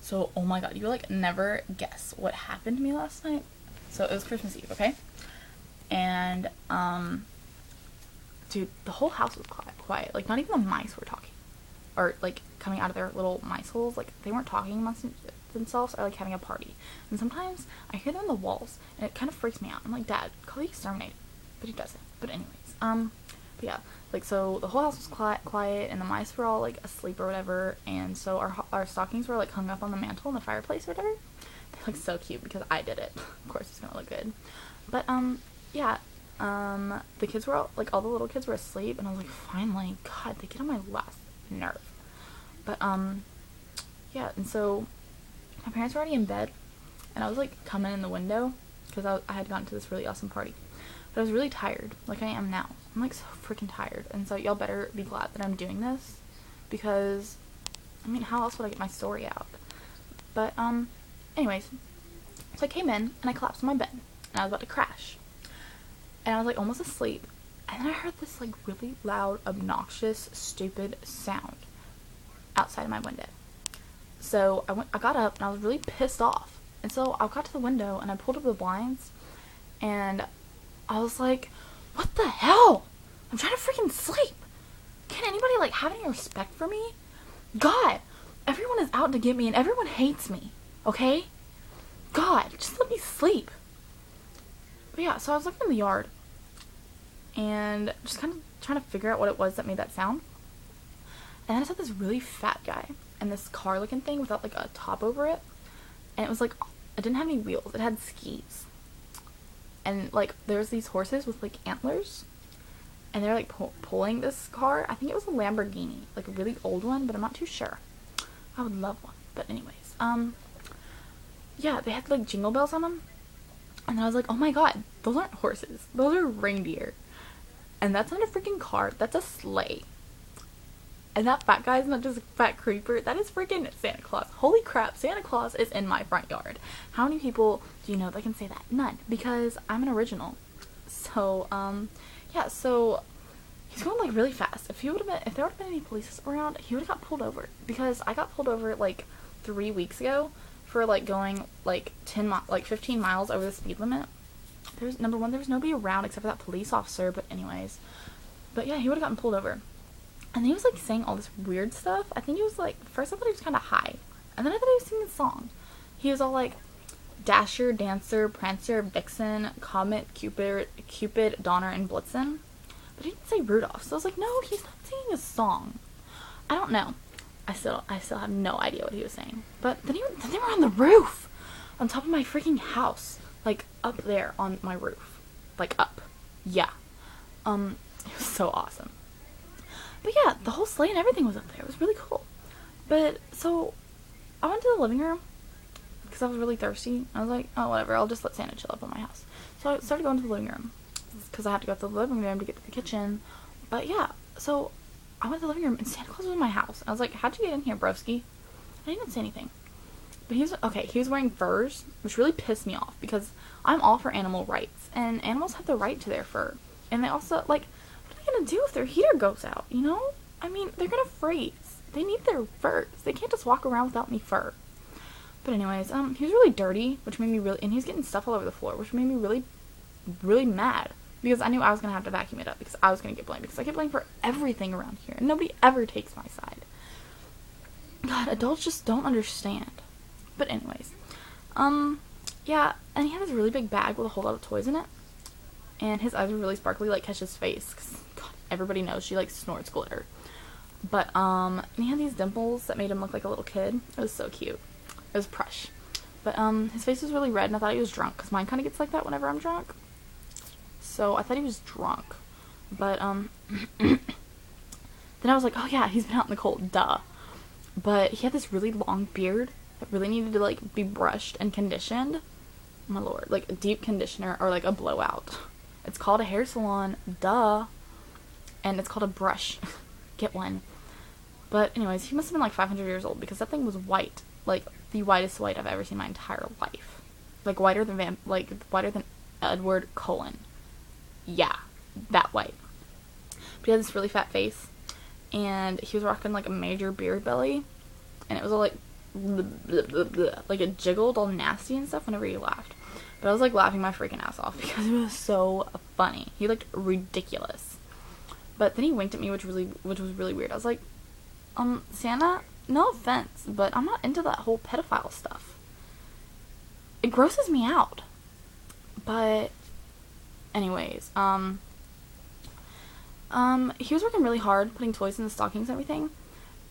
So, oh my god, you like never guess what happened to me last night. So it was Christmas Eve, okay? And dude, the whole house was quiet. Like not even the mice were talking, or like coming out of their little mice holes. Like they weren't talking amongst themselves, or like having a party. And sometimes I hear them in the walls, and it kind of freaks me out. I'm like, Dad, call the exterminator, but he doesn't. But anyways, but yeah, like so the whole house was quiet, and the mice were all like asleep or whatever. And so our stockings were like hung up on the mantle in the fireplace or whatever. They look so cute because I did it. Of course, it's gonna look good. But yeah. The kids were all the little kids were asleep, and I was like, finally, God, they get on my last nerve. But, yeah, and so my parents were already in bed, and I was like coming in the window, because I had gotten to this really awesome party. But I was really tired, like I am now. I'm like so freaking tired, and so y'all better be glad that I'm doing this, because, I mean, how else would I get my story out? But, anyways, so I came in, and I collapsed on my bed, and I was about to crash. And I was like almost asleep, and then I heard this like really loud, obnoxious, stupid sound outside of my window. So I got up, and I was really pissed off. And so I got to the window, and I pulled up the blinds, and I was like, what the hell? I'm trying to freaking sleep. Can anybody like have any respect for me? God, everyone is out to get me, and everyone hates me, okay? God, just let me sleep. But yeah, so I was looking in the yard, and just kind of trying to figure out what it was that made that sound. And then I saw this really fat guy in this car looking thing without like a top over it. And it was like, it didn't have any wheels, it had skis. And like there's these horses with like antlers, and they're like pulling this car. I think it was a Lamborghini, like a really old one, but I'm not too sure. I would love one. But anyways, yeah, they had like jingle bells on them. And I was like, oh my god, those aren't horses, those are reindeer. And that's not a freaking car, that's a sleigh. And that fat guy is not just a fat creeper, that is freaking Santa Claus. Holy crap, Santa Claus is in my front yard. How many people do you know that can say that? None, because I'm an original. So, yeah, so he's going like really fast. If there would have been any police around, he would have got pulled over. Because I got pulled over like 3 weeks ago for like going like 15 miles over the speed limit. There's number one, there was nobody around except for that police officer, but anyways. But yeah, he would have gotten pulled over. And he was like saying all this weird stuff. I think he was like, first I thought he was kind of high, and then I thought he was singing a song. He was all like, Dasher, Dancer, Prancer, Vixen, Comet, Cupid, Donner, and Blitzen. But he didn't say Rudolph, so I was like, no, he's not singing a song. I don't know. I still have no idea what he was saying. But then they were on the roof, on top of my freaking house, like up there on my roof, like up. Yeah. It was so awesome. But yeah, the whole sleigh and everything was up there. It was really cool. But so I went to the living room because I was really thirsty. I was like, oh whatever, I'll just let Santa chill up on my house. So I started going to the living room because I had to go to the living room to get to the kitchen. But yeah, so I went to the living room, and Santa Claus was in my house. I was like, how'd you get in here, broski? I didn't even say anything. But he was wearing furs, which really pissed me off, because I'm all for animal rights, and animals have the right to their fur. And they also, like, what are they gonna do if their heater goes out, you know? I mean, they're gonna freeze. They need their furs. They can't just walk around without any fur. But anyways, he was really dirty, which made me really, and he was getting stuff all over the floor, which made me really, really mad. Because I knew I was going to have to vacuum it up, because I was going to get blamed, because I get blamed for everything around here, and nobody ever takes my side. God, adults just don't understand. But anyways, yeah, and he had this really big bag with a whole lot of toys in it, and his eyes were really sparkly, like Kesha's face, because, God, everybody knows she, like, snorts glitter. But, and he had these dimples that made him look like a little kid. It was so cute. It was prush. But, his face was really red, and I thought he was drunk, because mine kind of gets like that whenever I'm drunk. So I thought he was drunk. But, then I was like, oh yeah, he's been out in the cold, duh. But he had this really long beard that really needed to, like, be brushed and conditioned. My lord, like a deep conditioner or like a blowout. It's called a hair salon, duh. And it's called a brush. Get one. But anyways, he must have been like 500 years old, because that thing was white. Like, the whitest white I've ever seen in my entire life. Like, whiter than Edward Cullen. Yeah, that white. But he had this really fat face, and he was rocking like a major beard belly, and it was all like like it jiggled all nasty and stuff whenever he laughed. But I was like laughing my freaking ass off because it was so funny. He looked ridiculous. But then he winked at me, which was really weird. I was like, Santa, no offense, but I'm not into that whole pedophile stuff. It grosses me out. But anyways, he was working really hard putting toys in the stockings and everything.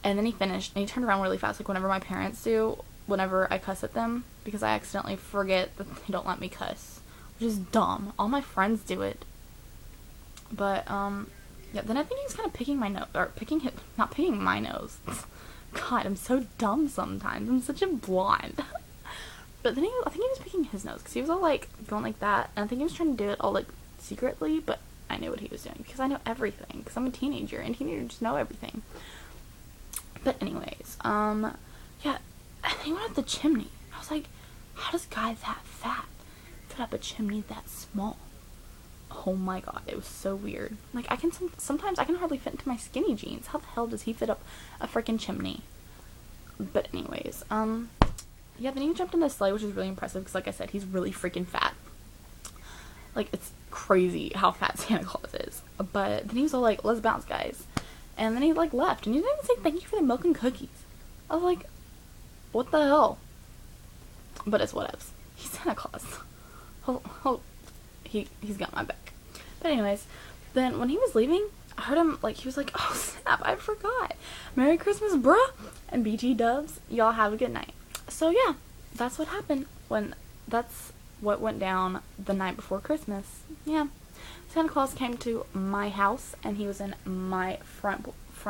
And then he finished, and he turned around really fast, like whenever my parents do, whenever I cuss at them, because I accidentally forget that they don't let me cuss, which is dumb. All my friends do it. But, yeah, then I think he was kind of picking my nose, or not picking my nose. God, I'm so dumb sometimes. I'm such a blonde. But then I think he was picking his nose, because he was all, like, going like that, and I think he was trying to do it all, like, secretly, but I knew what he was doing, because I know everything, because I'm a teenager, and teenagers know everything. But anyways, yeah, and he went up the chimney. I was like, how does guys that fat fit up a chimney that small? Oh my god, it was so weird. Like, sometimes I can hardly fit into my skinny jeans. How the hell does he fit up a freaking chimney? But anyways, yeah, then he jumped in the sleigh, which is really impressive, because like I said, he's really freaking fat. Like, it's crazy how fat Santa Claus is. But then he was all like, let's bounce, guys. And then he, like, left. And he didn't even say thank you for the milk and cookies. I was like, what the hell? But it's whatevs. He's Santa Claus. He's got my back. But anyways, then when he was leaving, I heard him, like, he was like, oh, snap, I forgot. Merry Christmas, bruh. And BT dubs, y'all have a good night. So, yeah, that's what happened that's what went down the night before Christmas. Yeah. Santa Claus came to my house, and he was in my front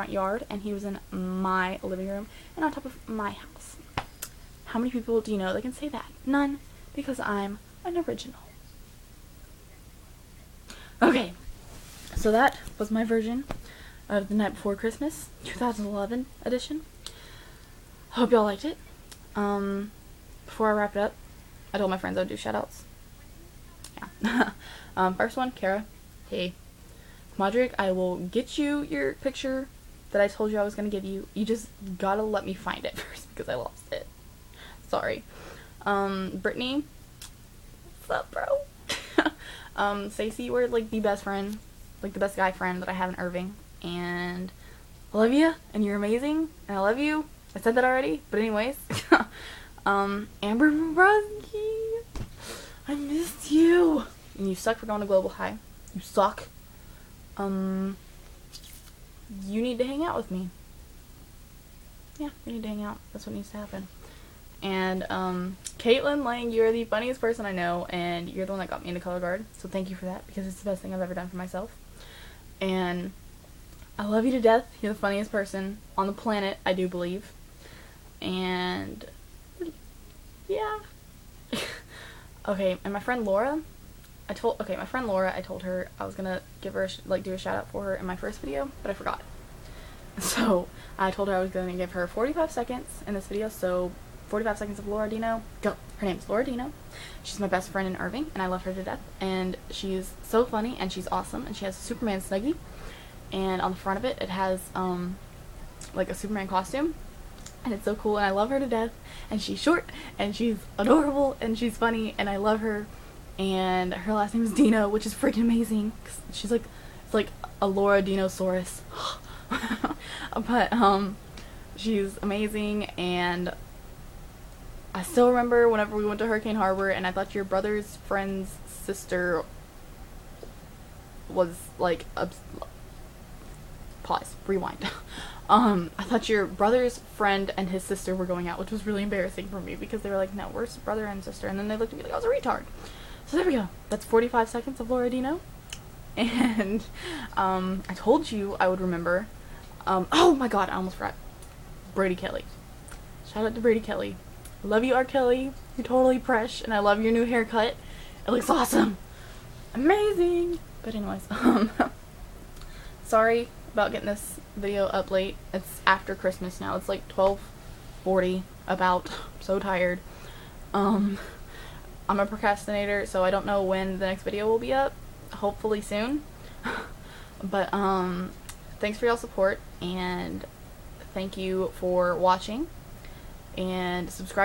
yard, and he was in my living room, and on top of my house. How many people do you know that can say that? None, because I'm an original. Okay, so that was my version of The Night Before Christmas, 2011 edition. Hope y'all liked it. Before I wrap it up, I told my friends I would do shoutouts. Yeah. First one, Kara. Hey. Modric, I will get you your picture that I told you I was going to give you. You just gotta let me find it first because I lost it. Sorry. Brittany. What's up, bro? Stacey, you were like the best friend, like the best guy friend that I have in Irving. And I love you, and you're amazing, and I love you. I said that already, but anyways. Amber Brusky. I missed you. And you suck for going to Global High. You suck. You need to hang out with me. Yeah, you need to hang out. That's what needs to happen. And, Caitlin Lang, you're the funniest person I know, and you're the one that got me into color guard. So thank you for that, because it's the best thing I've ever done for myself. And I love you to death. You're the funniest person on the planet, I do believe. And yeah. Okay, and my friend Laura, I told her I was gonna give her do a shout out for her in my first video, but I forgot. So I told her I was gonna give her 45 seconds in this video. So 45 seconds of Laura Dino. Go. Her name's Laura Dino. She's my best friend in Irving, and I love her to death. And she's so funny, and she's awesome, and she has a Superman snuggie. And on the front of it, it has like a Superman costume. And it's so cool, and I love her to death, and she's short, and she's adorable, and she's funny, and I love her, and her last name is Dino, which is freaking amazing, 'cause she's like, it's like a Laura Dinosaurus, but, she's amazing, and I still remember whenever we went to Hurricane Harbor, and I thought your brother's friend's sister was, like, pause, rewind. I thought your brother's friend and his sister were going out, which was really embarrassing for me because they were like, no, we're brother and sister. And then they looked at me like I was a retard. So there we go. That's 45 seconds of Laura Dino. And, I told you I would remember. Oh my god, I almost forgot. Brady Kelly. Shout out to Brady Kelly. Love you, R. Kelly. You're totally fresh. And I love your new haircut. It looks awesome. Amazing. But anyways, sorry about getting this video up late. It's after Christmas now. It's like 12:40 about. I'm so tired. I'm a procrastinator, so I don't know when the next video will be up. Hopefully soon. But thanks for y'all's support, and thank you for watching. and subscribe